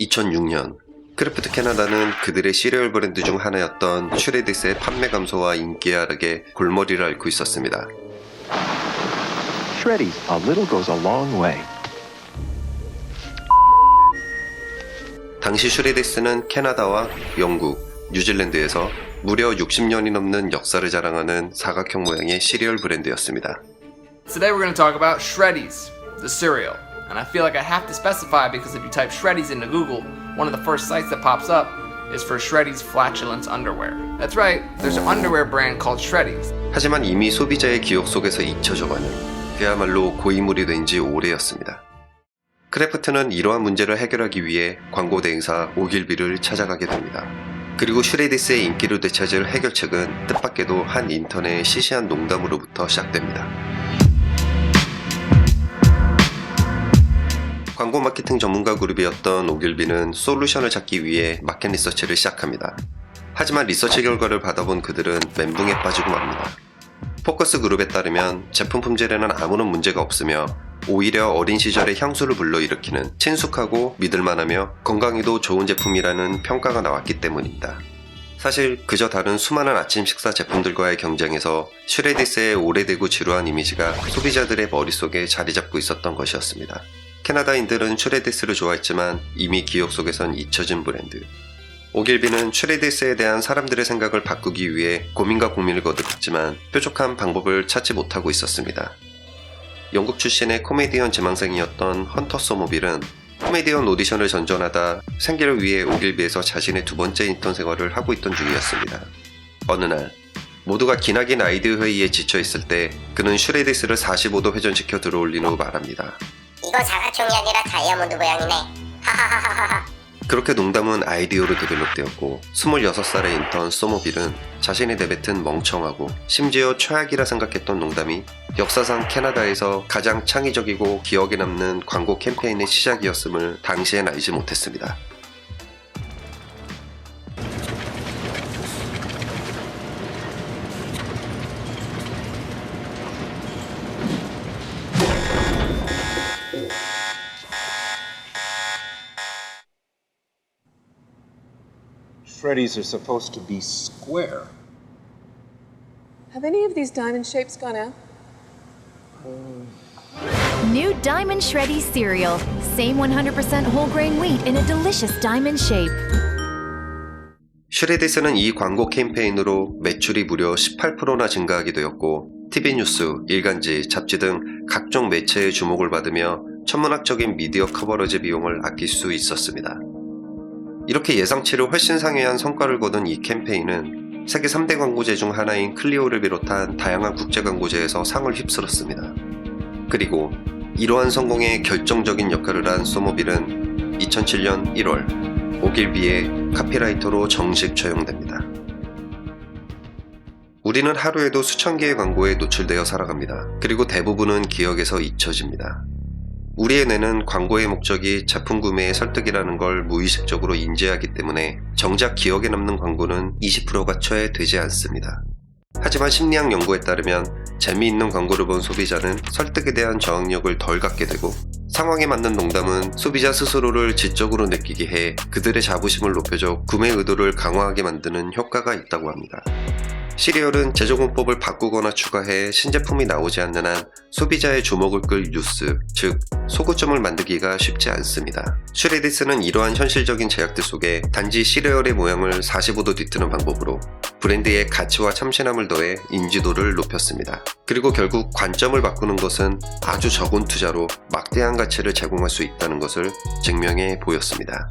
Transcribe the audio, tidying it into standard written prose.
2006년 크래프트 캐나다는 그들의 시리얼 브랜드 중 하나였던 슈레디스의 판매 감소와 인기 하락에 골머리를 앓고 있었습니다. Shreddies, a little goes a long way. 당시 슈레디스는 캐나다와 영국, 뉴질랜드에서 무려 60년이 넘는 역사를 자랑하는 사각형 모양의 시리얼 브랜드였습니다. Today we're going to talk about Shreddies, the cereal. And I feel like I have to specify because if you type Shreddies into Google, one of the first sites that pops up is for Shreddies flatulence underwear. That's right, there's an underwear brand called Shreddies. 하지만 이미 소비자의 기억 속에서 잊혀져가는 그야말로 고인물이 된 지 오래였습니다. 크래프트는 이러한 문제를 해결하기 위해 광고 대행사 오길비를 찾아가게 됩니다. 그리고 슈레디스의 인기를 되찾을 해결책은 뜻밖에도 한 인턴의 시시한 농담으로부터 시작됩니다. 광고 마케팅 전문가 그룹이었던 오길비는 솔루션을 찾기 위해 마켓 리서치를 시작합니다. 하지만 리서치 결과를 받아본 그들은 멘붕에 빠지고 맙니다. 포커스 그룹에 따르면 제품 품질에는 아무런 문제가 없으며 오히려 어린 시절의 향수를 불러일으키는 친숙하고 믿을만하며 건강에도 좋은 제품이라는 평가가 나왔기 때문입니다. 사실 그저 다른 수많은 아침 식사 제품들과의 경쟁에서 슈레디스의 오래되고 지루한 이미지가 소비자들의 머릿속에 자리 잡고 있었던 것이었습니다. 캐나다인들은 슈레디스를 좋아했지만 이미 기억 속에선 잊혀진 브랜드. 오길비는 슈레디스에 대한 사람들의 생각을 바꾸기 위해 고민과 고민을 거듭했지만 뾰족한 방법을 찾지 못하고 있었습니다. 영국 출신의 코미디언 지망생이었던 헌터 소모빌은 코미디언 오디션을 전전하다 생계를 위해 오길비에서 자신의 두 번째 인턴 생활을 하고 있던 중이었습니다. 어느 날 모두가 기나긴 아이디어 회의에 지쳐 있을 때 그는 슈레디스를 45도 회전시켜 들어올린 후 말합니다. 이거 사각형이 아니라 다이아몬드 모양이네. 하하하하하. 그렇게 농담은 아이디어로 데벨롭되었고 26살의 인턴 소모빌은 자신이 내뱉은 멍청하고 심지어 최악이라 생각했던 농담이 역사상 캐나다에서 가장 창의적이고 기억에 남는 광고 캠페인의 시작이었음을 당시엔 알지 못했습니다. Shreddies are supposed to be square. Have any of these diamond shapes gone out? New Diamond Shreddies cereal. Same 100% whole grain wheat in a delicious diamond shape. 슈레디스는 이 광고 캠페인으로 매출이 무려 18%나 증가하게 되었고 TV 뉴스, 일간지, 잡지 등 각종 매체의 주목을 받으며 천문학적인 미디어 커버러지 비용을 아낄 수 있었습니다. 이렇게 예상치를 훨씬 상회한 성과를 거둔 이 캠페인은 세계 3대 광고제 중 하나인 클리오를 비롯한 다양한 국제 광고제에서 상을 휩쓸었습니다. 그리고 이러한 성공에 결정적인 역할을 한 소모빌은 2007년 1월 오길비의 카피라이터로 정식 채용됩니다. 우리는 하루에도 수천 개의 광고에 노출되어 살아갑니다. 그리고 대부분은 기억에서 잊혀집니다. 우리의 뇌는 광고의 목적이 제품 구매의 설득이라는 걸 무의식적으로 인지하기 때문에 정작 기억에 남는 광고는 20%가 채 되지 않습니다. 하지만 심리학 연구에 따르면 재미있는 광고를 본 소비자는 설득에 대한 저항력을 덜 갖게 되고 상황에 맞는 농담은 소비자 스스로를 지적으로 느끼게 해 그들의 자부심을 높여줘 구매 의도를 강화하게 만드는 효과가 있다고 합니다. 시리얼은 제조공법을 바꾸거나 추가해 신제품이 나오지 않는 한 소비자의 주목을 끌 뉴스, 즉 소구점을 만들기가 쉽지 않습니다. 슈레디스는 이러한 현실적인 제약들 속에 단지 시리얼의 모양을 45도 뒤트는 방법으로 브랜드의 가치와 참신함을 더해 인지도를 높였습니다. 그리고 결국 관점을 바꾸는 것은 아주 적은 투자로 막대한 가치를 제공할 수 있다는 것을 증명해 보였습니다.